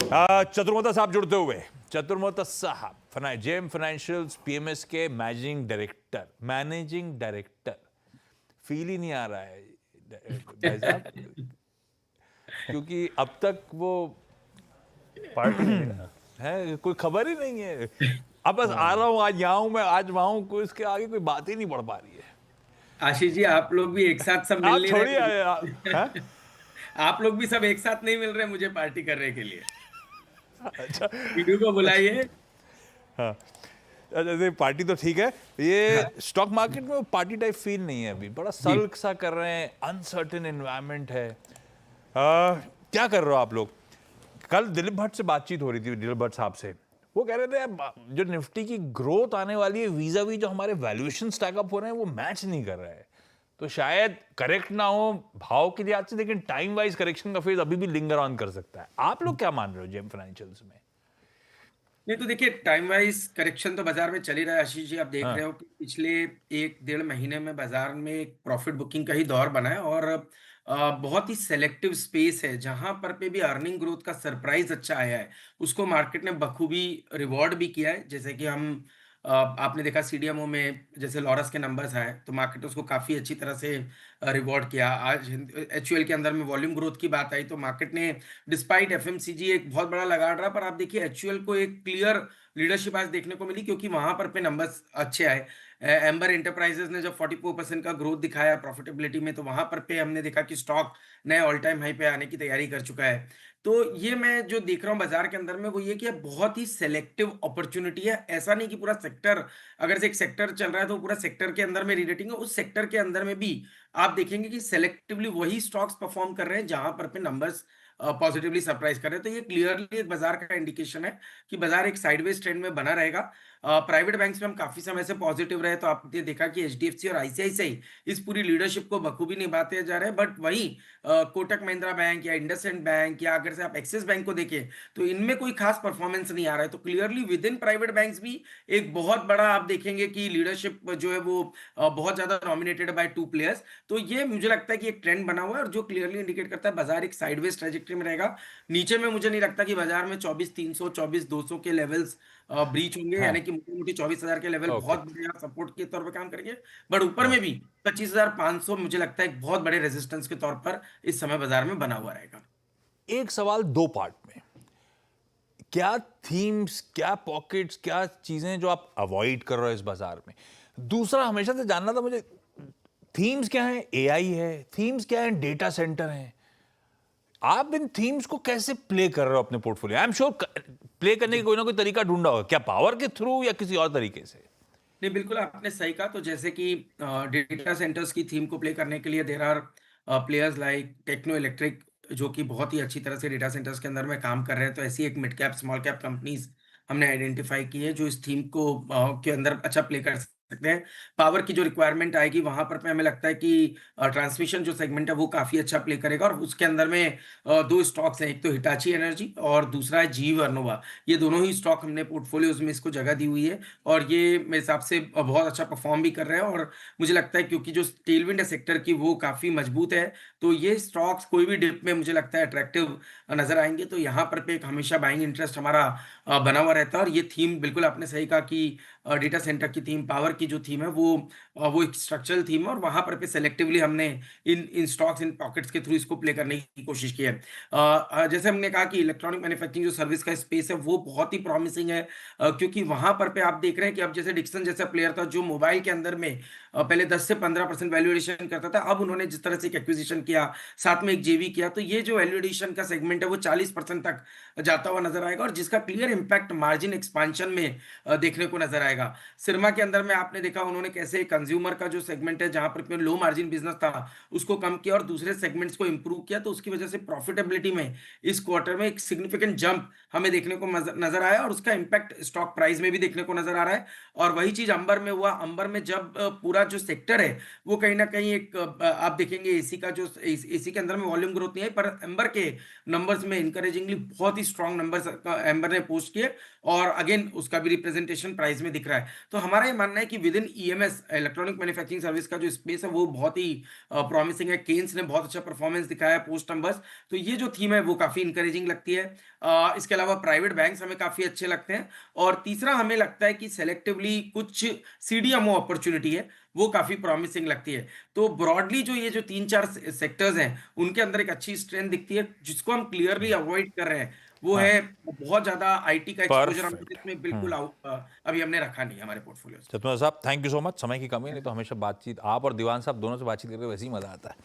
चतुर्मोता साहब जुड़ते हुए। चतुर्मोता साहब जेम फाइनेंशियल्स पीएमएस के मैनेजिंग डायरेक्टर फील ही नहीं आ रहा है भाई साहब, क्योंकि अब तक वो पार्टी नहीं रहा है, कोई खबर ही नहीं है। अब बस आ रहा हूँ, आज यहाँ हूँ मैं, आज वहां हूँ, कोई इसके आगे कोई बात ही नहीं बढ़ पा रही है। आशीष जी, आप लोग भी एक साथ सब मिल आप नहीं छोड़िए रहे। आप लोग भी सब एक साथ नहीं मिल रहे मुझे पार्टी करने के लिए। अच्छा वीडियो को बुलाइए। हाँ, अच्छा पार्टी तो ठीक है, ये हाँ, स्टॉक मार्केट में पार्टी टाइप फील नहीं है अभी, बड़ा जी। सल्क सा कर रहे हैं, अनसर्टेन एनवायरनमेंट है। क्या कर रहे हो आप लोग? कल दिलीप भट्ट से बातचीत हो रही थी, दिलीप भट्ट साहब से, वो कह रहे थे जो निफ्टी की ग्रोथ आने वाली है वीजा वी जो हमारे वैल्यूएशन स्टैकअप हो रहे हैं वो मैच नहीं कर रहा है, तो शायद करेक्ट ना हो भाव के लिहाज से, लेकिन टाइम वाइज करेक्शन का फेज अभी भी लिंगर ऑन कर सकता है। आप लोग क्या मान रहे हो जेम फाइनेंशियल्स में? नहीं तो देखिए, टाइम वाइज करेक्शन तो बाजार में चल ही रहा है आशीष जी। आप देख हाँ रहे हो कि पिछले 1 डेढ़ महीने में बाजार में एक प्रॉफिट बुकिंग का ही दौर बना है और बहुत ही सेलेक्टिव स्पेस है जहां पर पे भी अर्निंग ग्रोथ का सरप्राइज अच्छा आया है। उसको मार्केट ने बखूबी रिवॉर्ड भी किया है। जैसे कि हम आपने देखा सीडीएमओ में जैसे लॉरस के नंबर्स आए तो मार्केट उसको काफी अच्छी तरह से रिवॉर्ड किया। आज एचयूएल के अंदर में वॉल्यूम ग्रोथ की बात आई तो मार्केट ने डिस्पाइट एफएमसीजी एक बहुत बड़ा लगा रहा, पर आप देखिए एचयूएल को एक क्लियर लीडरशिप आज देखने को मिली क्योंकि वहां पर पे नंबर्स अच्छे आए। एम्बर एंटरप्राइजेस ने जब 44% का ग्रोथ दिखाया प्रॉफिटेबिलिटी में, तो वहां पर पे हमने देखा कि स्टॉक नए ऑल टाइम हाई पे आने की तैयारी कर चुका है। तो ये मैं जो देख रहा हूँ बाजार के अंदर में वो ये कि अब बहुत ही सेलेक्टिव अपॉर्चुनिटी है। ऐसा नहीं कि पूरा सेक्टर, अगर से एक सेक्टर चल रहा है तो पूरा सेक्टर के अंदर में रीरेटिंग है, उस सेक्टर के अंदर में भी आप देखेंगे कि सेलेक्टिवली वही स्टॉक्स परफॉर्म कर रहे हैं जहां पर पे नंबर्स पॉजिटिवली सरप्राइज कर रहे हैं। तो ये क्लियरली एक बाजार का इंडिकेशन है कि बाजार एक साइडवेज ट्रेंड में बना रहेगा। प्राइवेट बैंक्स में हम काफी समय से पॉजिटिव रहे तो आपने देखा कि एचडीएफसी और आईसीआईसीआई इस पूरी लीडरशिप को बखूबी निभाते जा रहे हैं। बट वही कोटक महिंद्रा बैंक या इंडसइंड बैंक या अगर से आप एक्सिस बैंक को देखें तो इनमें कोई खास परफॉर्मेंस नहीं आ रहा है। तो clearly with in private banks भी एक बहुत बड़ा आप देखेंगे कि लीडरशिप जो है वो बहुत ज्यादा नॉमिनेटेड बाय 2 प्लेयर्स। तो ये मुझे लगता है कि एक ट्रेंड बना हुआ है और जो क्लियरली इंडिकेट करता है बाजार एक साइडवेज ट्रेजेक्टरी में रहेगा। नीचे में मुझे नहीं लगता कि बाजार में 24,300 24,200 के लेवल्स ब्रीच होंगे, हाँ, यानी कि मोटी मोटी 24,000 के लेवल ओके। बहुत बढ़िया सपोर्ट के तौर पर काम करेंगे। बट ऊपर हाँ, में भी 25,500 मुझे लगता है एक बहुत बड़े रेजिस्टेंस के तौर पर इस समय बाजार में बना हुआ रहेगा। एक सवाल दो पार्ट में, क्या थीम्स, क्या पॉकेट्स, क्या चीजें जो आप अवॉइड कर रहे हो इस बाजार में? दूसरा हमेशा से जानना था मुझे, थीम्स क्या है? एआई है, थीम्स क्या है? डेटा सेंटर है। आप इन थीम्स को कैसे प्ले कर रहे हो अपने portfolio? I am sure play करने की जी। कोई ना कोई तरीका ढूंढा होगा, क्या पावर के थ्रू या किसी और तरीके से? नहीं, बिल्कुल आपने सही कहा। तो जैसे कि डेटा सेंटर्स की थीम को प्ले करने के लिए there are players like Techno Electric, जो कि बहुत ही अच्छी तरह से डेटा सेंटर्स के अंदर में काम कर रहे हैं। तो ऐसी एक mid cap small cap companies हमने आइडेंटिफाई की है जो इस थीम को के अंदर अच्छा प्ले कर सकते हैं। पावर की जो रिक्वायरमेंट आएगी वहां पर पे हमें लगता है कि ट्रांसमिशन जो सेगमेंट है वो काफी अच्छा प्ले करेगा। और उसके अंदर में दो स्टॉक्स हैं, एक तो हिटाची एनर्जी और दूसरा है जी वर्नोवा। ये दोनों ही स्टॉक हमने पोर्टफोलियोज में इसको जगह दी हुई है और ये मेरे हिसाब से बहुत अच्छा परफॉर्म भी कर रहे हैं। और मुझे लगता है क्योंकि जो टेलविंड है सेक्टर की वो काफी मजबूत है, तो ये स्टॉक्स कोई भी डिप में मुझे लगता है अट्रैक्टिव नजर आएंगे। तो यहाँ पर पे एक हमेशा बाइंग इंटरेस्ट हमारा बना हुआ रहता है। और ये थीम बिल्कुल आपने सही कहा कि डेटा सेंटर की थीम, पावर की जो थीम है वो एक स्ट्रक्चरल थीम है और वहां पर पे सेलेक्टिवली हमने इन इन स्टॉक्स इन पॉकेट्स के थ्रू इसको प्ले करने की कोशिश की है। जैसे हमने कहा कि इलेक्ट्रॉनिक मैन्युफैक्चरिंग जो सर्विस का स्पेस है वो बहुत ही प्रॉमिसिंग है। क्योंकि वहां पर पे आप देख रहे हैं कि अब जैसे डिक्सन जैसा प्लेयर था जो मोबाइल के अंदर में पहले 10 से 15% वैल्यू एडिशन करता था, अब उन्होंने जिस तरह से एक एक्विजिशन किया, साथ में एक जेवी किया, तो ये जो वैल्यू एडिशन का सेगमेंट है वो 40% तक जाता हुआ नजर आएगा और जिसका क्लियर इंपैक्ट मार्जिन एक्सपांशन में देखने को नजर आएगा। सिरमा के अंदर में आपने देखा उन्होंने कैसे कंज्यूमर का जो सेगमेंट है जहां पर लो मार्जिन बिजनेस था उसको कम किया और दूसरे सेगमेंट्स को इंप्रूव किया, तो उसकी वजह से प्रॉफिटेबिलिटी में इस क्वार्टर में एक सिग्निफिकेंट जंप हमें देखने को नजर आया और उसका इंपैक्ट स्टॉक प्राइस में भी देखने को नजर आ रहा है। और वही चीज अंबर में हुआ। अंबर में जब पूरा जो सेक्टर है वो कहीं ना कहीं एक आप देखेंगे एसी का जो एसी के अंदर में वॉल्यूम ग्रोथ नहीं आई, पर एम्बर के नंबर्स में इनकरेजिंगली बहुत ही स्ट्रांग नंबर्स एम्बर ने पोस्ट किए, और अगेन उसका भी रिप्रेजेंटेशन प्राइस में दिख रहा है। तो हमारा ये मानना है कि with in EMS electronic manufacturing service का जो स्पेस है वो बहुत ही प्रॉमिसिंग है। केन्स ने बहुत अच्छा परफॉर्मेंस दिखाया है पोस्ट नंबर्स, तो ये जो थीम है वो काफी इंकरेजिंग लगती है। इसके अलावा प्राइवेट बैंक्स हमें काफी अच्छे लगते हैं, और तीसरा हमें लगता है कि सेलेक्टिवली कुछ सीडीएमओ अपॉर्चुनिटी है वो काफी प्रॉमिसिंग लगती है। तो ब्रॉडली जो ये जो 3-4 सेक्टर्स हैं उनके अंदर एक अच्छी स्ट्रेंथ दिखती है। जिसको हम क्लियरली अवॉइड कर रहे हैं वो हाँ, है बहुत ज्यादा आईटी का एक्सपोजर, हम परफेक्ट। इसमें बिल्कुल अभी हमने रखा नहीं है हमारे पोर्टफोलियो से। चतुर्वेद साहब, थैंक यू सो मच। समय की कमी नहीं तो हमेशा बातचीत आप और दीवान साहब दोनों से बातचीत करके वैसे ही मजा आता है।